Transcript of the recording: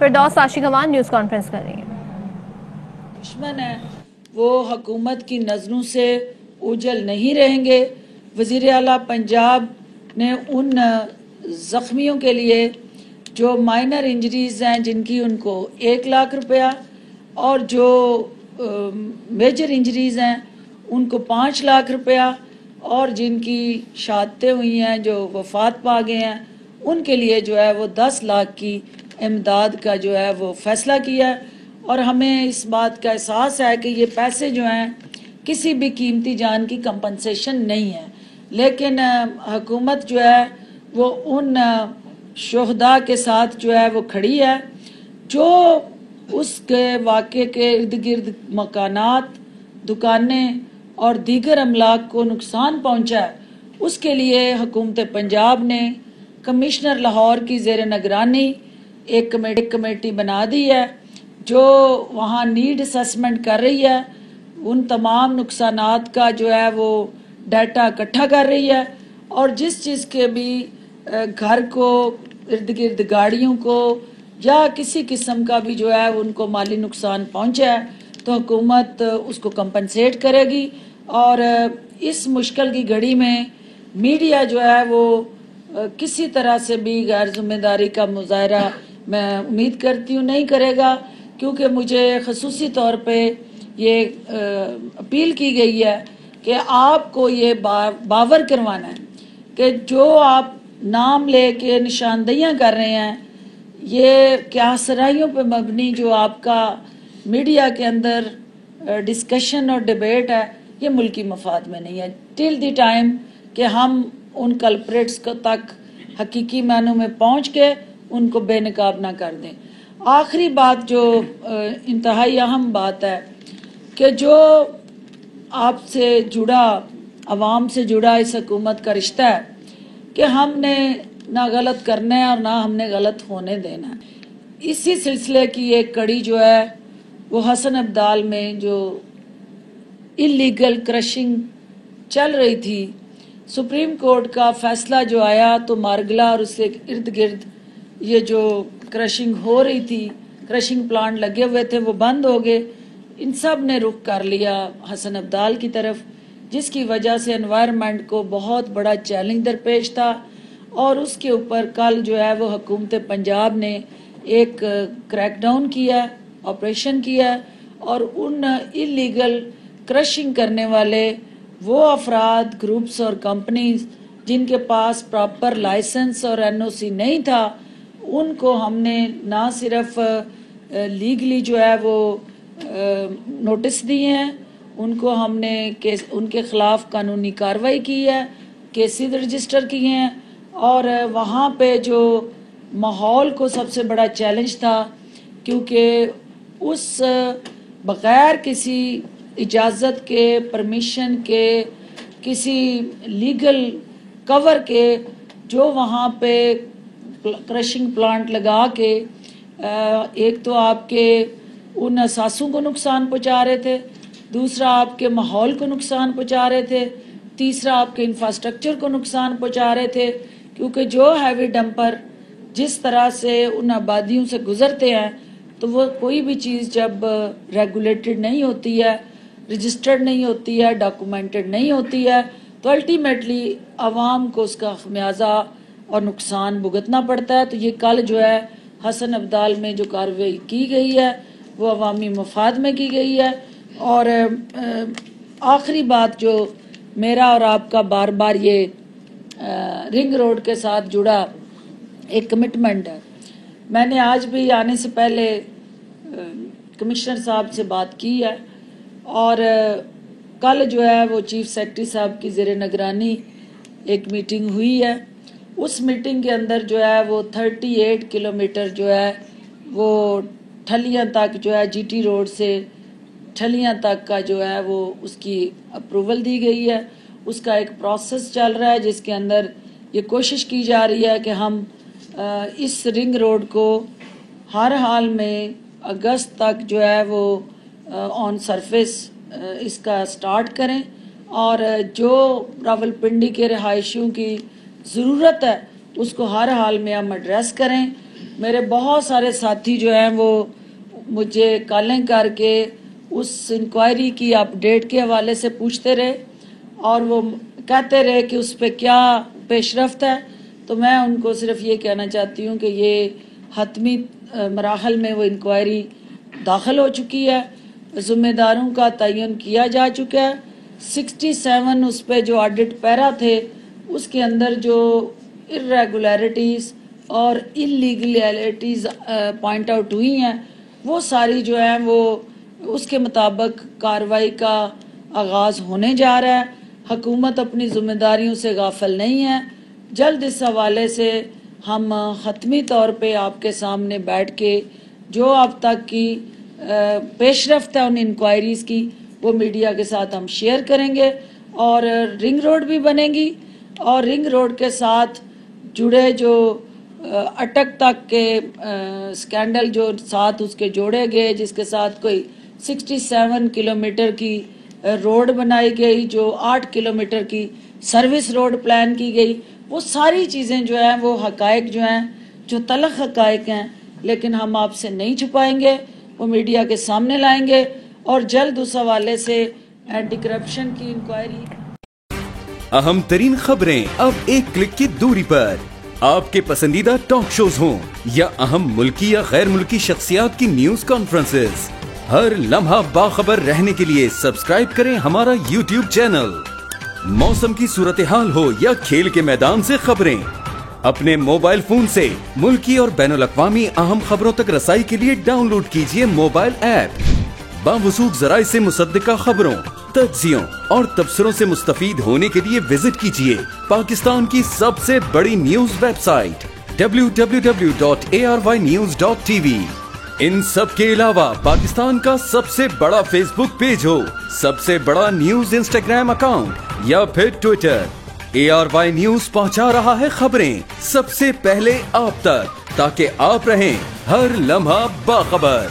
Firdous آشیگوان news conference کر رہی ہیں۔ دشمن ہے وہ حکومت کی نظروں سے اوجھل نہیں رہیں گے۔ وزیر اعلیٰ پنجاب نے ان زخمیوں کے لیے جو مائنر انجریز ہیں جن کی ان کو 1,00,000 روپیہ اور جو میجر انجریز ہیں ان کو 5,00,000 روپیہ اور جن کی شہادتیں ہوئی ہیں جو وفات پا گئے ہیں ان کے لیے جو ہے وہ 10,00,000 کی امداد کا جو ہے وہ فیصلہ کیا ہے۔ اور ہمیں اس بات کا احساس ہے کہ یہ پیسے جو ہیں کسی بھی قیمتی جان کی کمپنسیشن نہیں ہے، لیکن حکومت جو ہے وہ ان شہداء کے ساتھ جو ہے وہ کھڑی ہے جو اس کے واقعے کے ارد گرد مکانات، دکانیں اور دیگر املاک کو نقصان پہنچا ہے۔ اس کے لیے حکومت پنجاب نے کمشنر لاہور کی زیر نگرانی ایک کمیٹی بنا دی ہے جو وہاں نیڈ اسسمنٹ کر رہی ہے، ان تمام نقصانات کا جو ہے وہ ڈیٹا اکٹھا کر رہی ہے، اور جس چیز کے بھی گھر کو، ارد گرد گاڑیوں کو یا کسی قسم کا بھی جو ہے ان کو مالی نقصان پہنچا ہے تو حکومت اس کو کمپنسیٹ کرے گی۔ اور اس مشکل کی گھڑی میں میڈیا جو ہے وہ کسی طرح سے بھی غیر ذمہ داری کا مظاہرہ میں امید کرتی ہوں نہیں کرے گا، کیونکہ مجھے خصوصی طور پہ یہ اپیل کی گئی ہے کہ آپ کو یہ باور کروانا ہے کہ جو آپ نام لے کے نشاندہیاں کر رہے ہیں، یہ کیا سرائیوں پہ مبنی جو آپ کا میڈیا کے اندر ڈسکشن اور ڈیبیٹ ہے، یہ ملکی مفاد میں نہیں ہے۔ ٹل دی ٹائم کہ ہم ان کلپریٹس کو تک حقیقی معنوں میں پہنچ کے ان کو بے نقاب نہ کر دیں۔ آخری بات جو انتہائی اہم بات ہے کہ جو آپ سے جڑا، عوام سے جڑا اس حکومت کا رشتہ ہے کہ ہم نے نہ غلط کرنا ہے اور نہ ہم نے غلط ہونے دینا ہے۔ اسی سلسلے کی ایک کڑی جو ہے وہ حسن ابدال میں جو اللیگل کرشنگ چل رہی تھی، سپریم کورٹ کا فیصلہ جو آیا تو مارگلا اور اس کے ارد گرد یہ جو کرشنگ ہو رہی تھی، کرشنگ پلانٹ لگے ہوئے تھے وہ بند ہو گئے، ان سب نے رخ کر لیا حسن ابدال کی طرف، جس کی وجہ سے انوائرمنٹ کو بہت بڑا چیلنج درپیش تھا۔ اور اس کے اوپر کل جو ہے وہ حکومت پنجاب نے ایک کریک ڈاؤن کیا، آپریشن کیا، اور ان اللیگل کرشنگ کرنے والے وہ افراد، گروپس اور کمپنیز جن کے پاس پراپر لائسنس اور NOC نہیں تھا، ان کو ہم نے نہ صرف لیگلی جو ہے وہ نوٹس دیے ہیں، ان کو ہم نے ان کے خلاف قانونی کارروائی کی ہے، کیسز رجسٹر کیے ہیں، اور وہاں پہ جو ماحول کو سب سے بڑا چیلنج تھا، کیونکہ اس بغیر کسی اجازت کے، پرمیشن کے، کسی لیگل کور کے جو وہاں پہ کرشنگ پلانٹ لگا کے ایک تو آپ کے ان اثاثوں کو نقصان پہنچا رہے تھے، دوسرا آپ کے ماحول کو نقصان پہنچا رہے تھے، تیسرا آپ کے انفراسٹرکچر کو نقصان پہنچا رہے تھے، کیونکہ جو ہیوی ڈمپر جس طرح سے ان آبادیوں سے گزرتے ہیں تو وہ کوئی بھی چیز جب ریگولیٹڈ نہیں ہوتی ہے، رجسٹرڈ نہیں ہوتی ہے، ڈاکومنٹڈ نہیں ہوتی ہے تو الٹیمیٹلی عوام کو اس کا خمیازہ اور نقصان بھگتنا پڑتا ہے۔ تو یہ کل جو ہے حسن ابدال میں جو کارروائی کی گئی ہے وہ عوامی مفاد میں کی گئی ہے۔ اور آخری بات جو میرا اور آپ کا بار بار یہ رنگ روڈ کے ساتھ جڑا ایک کمٹمنٹ ہے، میں نے آج بھی آنے سے پہلے کمشنر صاحب سے بات کی ہے، اور کل جو ہے وہ چیف سیکرٹری صاحب کی زیر نگرانی ایک میٹنگ ہوئی ہے۔ اس میٹنگ کے اندر جو ہے وہ 38 کلومیٹر جو ہے وہ ٹھلیاں تک جو ہے GT روڈ سے ٹھلیاں تک کا جو ہے وہ اس کی اپروول دی گئی ہے۔ اس کا ایک پروسیس چل رہا ہے جس کے اندر یہ کوشش کی جا رہی ہے کہ ہم اس رنگ روڈ کو ہر حال میں اگست تک جو ہے وہ آن سرفیس اس کا سٹارٹ کریں، اور جو راولپنڈی کے رہائشیوں کی ضرورت ہے اس کو ہر حال میں ہم ایڈریس کریں۔ میرے بہت سارے ساتھی جو ہیں وہ مجھے کالیں کر کے اس انکوائری کی اپڈیٹ کے حوالے سے پوچھتے رہے اور وہ کہتے رہے کہ اس پہ کیا پیش رفت ہے. تو میں ان کو صرف یہ کہنا چاہتی ہوں کہ یہ حتمی مراحل میں وہ انکوائری داخل ہو چکی ہے، ذمہ داروں کا تعین کیا جا چکا ہے. 67 اس پہ جو آڈٹ پیرا تھے اس کے اندر جو irregularities اور illegalities پوائنٹ آؤٹ ہوئی ہیں وہ ساری جو ہیں وہ اس کے مطابق کارروائی کا آغاز ہونے جا رہا ہے. حکومت اپنی ذمہ داریوں سے غافل نہیں ہے. جلد اس حوالے سے ہم حتمی طور پہ آپ کے سامنے بیٹھ کے جو اب تک کی پیش رفت ہے ان انکوائریز کی وہ میڈیا کے ساتھ ہم شیئر کریں گے. اور رنگ روڈ بھی بنے گی اور رنگ روڈ کے ساتھ جڑے جو اٹک تک کے سکینڈل جو ساتھ اس کے جوڑے گئے، جس کے ساتھ کوئی 67 کلومیٹر کی روڈ بنائی گئی، جو 8 کلومیٹر کی سروس روڈ پلان کی گئی، وہ ساری چیزیں جو ہیں وہ حقائق جو ہیں جو تلخ حقائق ہیں لیکن ہم آپ سے نہیں چھپائیں گے، وہ میڈیا کے سامنے لائیں گے اور جلد اس حوالے سے اینٹی کرپشن کی انکوائری. اہم ترین خبریں اب ایک کلک کی دوری پر، آپ کے پسندیدہ ٹاک شوز ہوں یا اہم ملکی یا غیر ملکی شخصیات کی نیوز کانفرنسز، ہر لمحہ باخبر رہنے کے لیے سبسکرائب کریں ہمارا یوٹیوب چینل. موسم کی صورتحال ہو یا کھیل کے میدان سے خبریں، اپنے موبائل فون سے ملکی اور بین الاقوامی اہم خبروں تک رسائی کے لیے ڈاؤن لوڈ کیجیے موبائل ایپ. باوثوق ذرائع سے مصدقہ خبروں، تجزیوں اور تبصروں سے مستفید ہونے کے لیے وزٹ کیجیے پاکستان کی سب سے بڑی نیوز ویب سائٹ www.arYnews.tv. ان سب کے علاوہ پاکستان کا سب سے بڑا فیس بک پیج ہو، سب سے بڑا نیوز انسٹاگرام اکاؤنٹ یا پھر ٹویٹر، ARY نیوز پہنچا رہا ہے خبریں سب سے پہلے آپ تک تاکہ آپ رہیں ہر لمحہ باخبر.